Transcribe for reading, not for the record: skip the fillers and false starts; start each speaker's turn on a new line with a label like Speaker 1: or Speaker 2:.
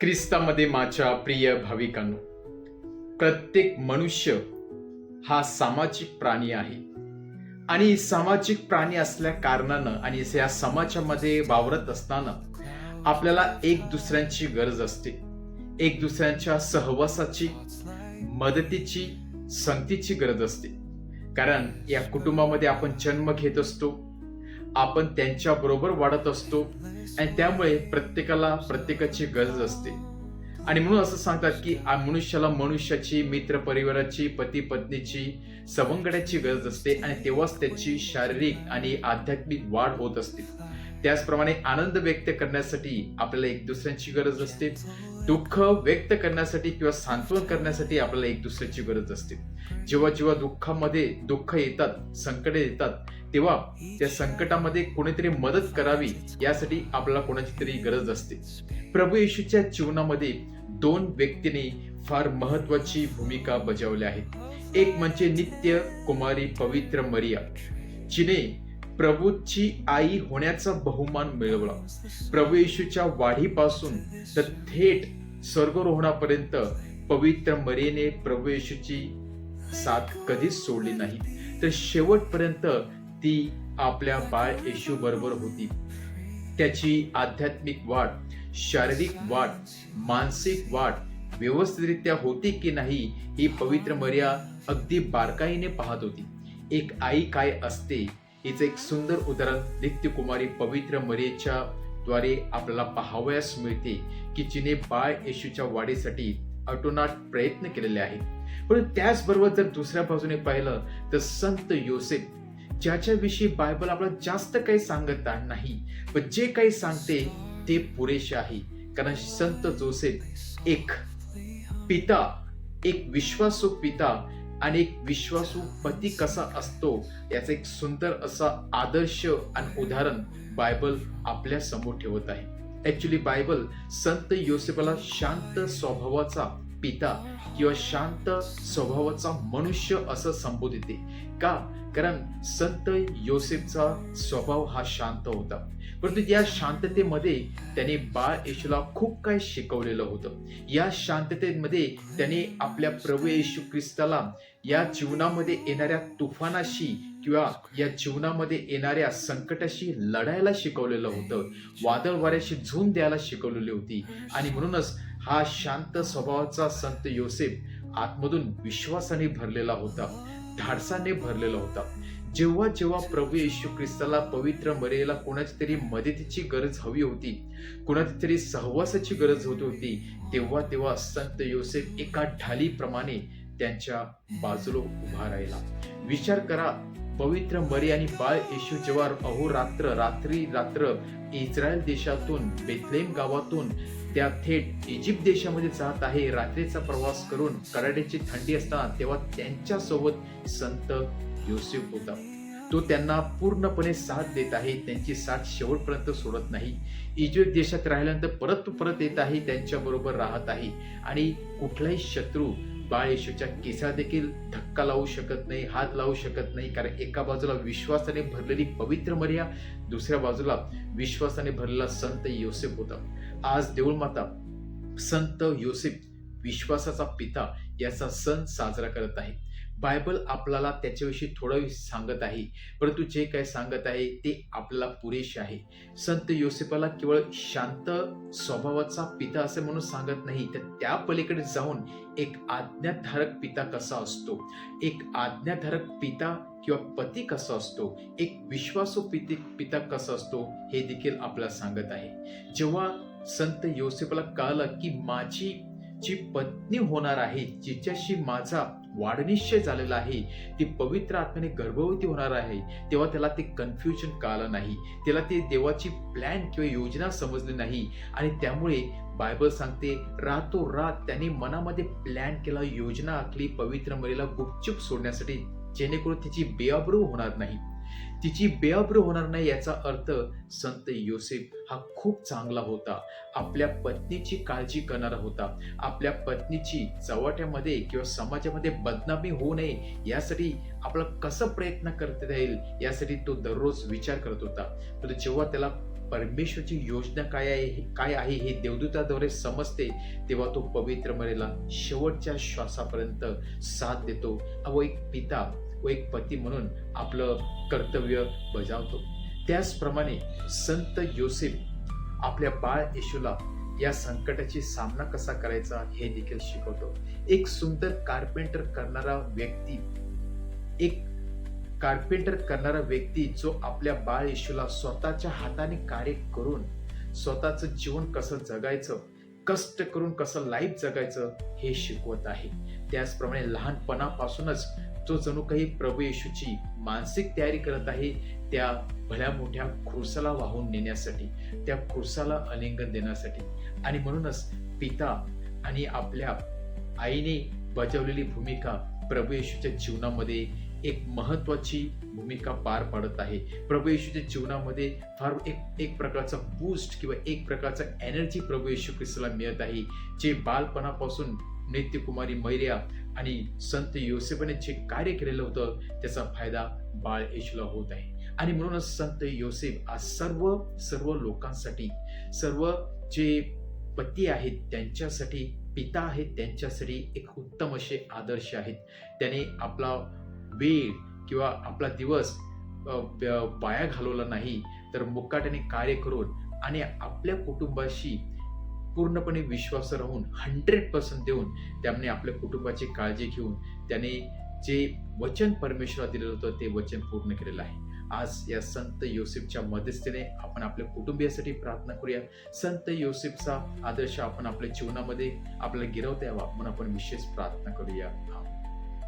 Speaker 1: ख्रिस्तामध्ये माझ्या प्रिय भाविकांनो, प्रत्येक मनुष्य हा सामाजिक प्राणी आहे आणि सामाजिक प्राणी असल्या कारणानं आणि या समाजामध्ये वावरत असताना आपल्याला एक दुसऱ्यांची गरज असते. एक दुसऱ्यांच्या सहवासाची, मदतीची, संगतीची गरज असते. कारण या कुटुंबामध्ये आपण जन्म घेत असतो, आपण त्यांच्या बरोबर वाढत असतो आणि त्यामुळे प्रत्येकाला प्रत्येकाची गरज असते. आणि म्हणून असं सांगतात की मनुष्याला मनुष्याची, मित्र परिवाराची, पती पत्नीची, सवंगड्याची गरज असते आणि तेव्हाच त्याची शारीरिक आणि आध्यात्मिक वाढ होत असते. त्याचप्रमाणे आनंद व्यक्त करण्यासाठी आपल्याला एक दुसऱ्यांची गरज असते. दुःख व्यक्त करण्यासाठी किंवा सांत्वन करण्यासाठी आपल्याला एक दुसऱ्याची गरज असते. जेव्हा जेव्हा दुःखामध्ये दुःख येतात, संकटे येतात, तेव्हा त्या संकटामध्ये कोणीतरी मदत करावी यासाठी आपल्याला कोणाची तरी गरज असते. प्रभू येशूच्या जीवनामध्ये दोन व्यक्तींनी फार महत्वाची भूमिका बजावली आहे. एक म्हणजे नित्य कुमारी पवित्र मरिया, जिने प्रभूची आई होण्याचा बहुमान मिळवला. प्रभू येशूच्या वाढीपासून तर थेट स्वर्गरोहणापर्यंत पवित्र मरियेने प्रभू येशूची साथ कधीच सोडली नाही. तर शेवटपर्यंत ती आपल्या बाळ येशू बरोबर होती. त्याची आध्यात्मिक वाढ, शारीरिक वाढ, मानसिक वाढ व्यवस्थितरित्या होती की नाही ही पवित्र मरिया अगदी बारकाईने पाहत होती. एक आई काय असते हिचं एक सुंदर उदाहरण नित्य कुमारी पवित्र मरियेच्या द्वारे आपल्याला पाहावयास मिळते की जिने बाळ येशूच्या वाढीसाठी अतोनात प्रयत्न केलेले आहेत. परंतु त्याचबरोबर जर दुसऱ्या बाजूने पाहिलं तर संत योसेफ, ज्याच्याविषयी बायबल आपल्याला जास्त काही सांगत नाही, पण जे काही सांगते ते पुरेसे आहे. कारण संत जोसेफ एक पिता, एक विश्वासू पिता आणि एक विश्वासू पती कसा असतो याचा एक सुंदर असा आदर्श आणि उदाहरण बायबल आपल्या समोर ठेवत आहे. ऍक्च्युली बायबल संत योसेफला शांत स्वभावाचा पिता किंवा शांत स्वभावाचा मनुष्य असं संबोधिते. का? कारण संत योसेफचा स्वभाव हा शांत होता, परंतु या शांततेमध्ये त्याने बाळ येशूला खूप काही शिकवलेलं होतं. या शांततेमध्ये त्याने आपल्या प्रभू येशू ख्रिस्ताला या जीवनामध्ये येणाऱ्या तुफानाशी किंवा या जीवनामध्ये येणाऱ्या संकटाशी लढायला शिकवलेलं होतं. वादळ वाऱ्याशी झूंज द्यायला शिकवलेली होती. आणि म्हणूनच हा शांत स्वभावाचा संत योसेफ आतमधून विश्वासाने भरलेला होता, धाडसाने भरलेला होता. जेव्हा जेव्हा प्रभू येशू ख्रिस्ताला पवित्र मरियेला कोणाची तरी मदतीची गरज हवी होती, कोणाची तरी सहवासाची गरज होत होती, तेव्हा तेव्हा संत योसेफ एका ढालीप्रमाणे त्यांच्या बाजूला उभा राहिला. विचार करा, पवित्र मरिया आणि बाळ येशू जेव्हा अहोरात्र रात्री रात्र इस्रायल देशातून, बेथलेम गावातून त्या थेट इजिप्त देशामध्ये जात आहे, रात्रीचा प्रवास करून कडाड्याची थंडी असताना, तेव्हा त्यांच्या सोबत संत योसेफ होता. तो त्यांना पूर्णपणे साथ देत आहे. त्यांची साथ शेवटपर्यंत सोडत नाही. इजिप्त देशात राहिल्यानंतर परत येत आहे, त्यांच्या बरोबर राहत आहे. आणि कुठलाही शत्रू बाळ येशूच्या केसाला देखील धक्का लावू शकत नाही, हात लावू शकत नाही. कारण एका बाजूला विश्वासाने भरलेली पवित्र मरिया, दुसऱ्या बाजूला विश्वासाने भरलेला संत योसेफ होता. आज देऊळ माता संत योसेफ, विश्वासाचा पिता, याचा सण साजरा करत आहे. बायबल आपल्याला त्याच्याविषयी थोडं सांगत आहे, परंतु जे काही सांगत आहे ते आपल्याला पुरेसे आहे. संत योसेफाला केवळ शांत स्वभावाचा पिता असे म्हणून सांगत नाही, तर त्या पलीकडे जाऊन एक आज्ञाधारक पिता कसा असतो, एक आज्ञाधारक पिता किंवा पती कसा असतो, एक विश्वासू पिता कसा असतो हे देखील आपल्याला सांगत आहे. जेव्हा संत योसेफाला कळलं की माझी जी पत्नी होणार आहे, जिच्याशी माझा वाढनिश्चय झालेला आहे, ती पवित्र आत्म्याने गर्भवती होणार आहे, तेव्हा त्याला ते कन्फ्युजन कळलं नाही, त्याला ते देवाची प्लॅन किंवा योजना समजली नाही. आणि त्यामुळे बायबल सांगते रातोरात त्याने मनामध्ये प्लॅन केला, योजना आखली पवित्र मरियेला गुपचूप सोडण्यासाठी, जेणेकरून तिची बेअब्रू होणार नाही. तिची बेअब्रू होणार नाही याचा अर्थ संत योसेफ हा खूप चांगला होता, आपल्या पत्नीची काळजी करणारा होता. आपल्या पत्नीची चव्हाट्यामध्ये किंवा समाजामध्ये बदनामी होऊ नये यासाठी आपला कसं प्रयत्न करता येईल यासाठी तो दररोज विचार करत होता. पण जेव्हा त्याला परमेश्वरची योजना काय आहे हे देवदूताद्वारे समजते, तेव्हा तो पवित्र मरेला शेवटच्या श्वासापर्यंत साथ देतो व एक पिता व एक पती म्हणून आपलं कर्तव्य बजावतो. त्याचप्रमाणे संत योसेफ आपल्या बाळ येशूला या संकटाची सामना कसा करायचा हे देखील शिकवतो. एक सुंदर कारपेंटर करणारा व्यक्ती जो आपल्या बाळ येशूला स्वतःच्या हाताने कार्य करून स्वतःचं जीवन कसं जगायचं, कष्ट करून कसं लाईफ जगायचं हे शिकवत आहे. त्याचप्रमाणे लहानपणापासूनच तो जणू काही प्रभू येशूची मानसिक तयारी करत आहे, त्या भल्या मोठ्या क्रूसाला वाहून नेण्यासाठी, त्या क्रूसाला आलिंगन देण्यासाठी. आणि म्हणूनच पिता आणि आपल्या आईने बजावलेली भूमिका प्रभू येशूच्या जीवनामध्ये एक महत्वाची भूमिका पार पाडत आहे. प्रभू येशूच्या जीवनामध्ये फार एक प्रकारचा बूस्ट किंवा एक प्रकारचा एनर्जी प्रभू येशू ख्रिस्ताला मिळत आहे. जे बालपणापासून नित्यकुमारी मैरिया आणि संत योसेफने जे कार्य केलेलं होतं त्याचा फायदा बाळ येशूला होत आहे. आणि म्हणूनच संत योसेफ आज सर्व लोकांसाठी, सर्व जे पती आहेत त्यांच्यासाठी, पिता आहेत त्यांच्यासाठी एक उत्तम असे आदर्श आहेत. त्याने आपला वेळ किंवा आपला दिवस वाया घालवला नाही, तर मुकाट्याने कार्य करून आणि आपल्या कुटुंबाशी पूर्णपणे विश्वास राहून 100% देऊन त्याने आपल्या कुटुंबाची काळजी घेऊन त्याने जे वचन परमेश्वराला दिलेलं होतं ते वचन पूर्ण केलेलं आहे. आज या संत योसेफच्या मध्यस्थीने आपण आपल्या कुटुंबियासाठी प्रार्थना करूया. संत योसेफचा आदर्श आपण आपल्या जीवनामध्ये आपल्याला गिरवता यावा म्हणून आपण विशेष प्रार्थना करूया.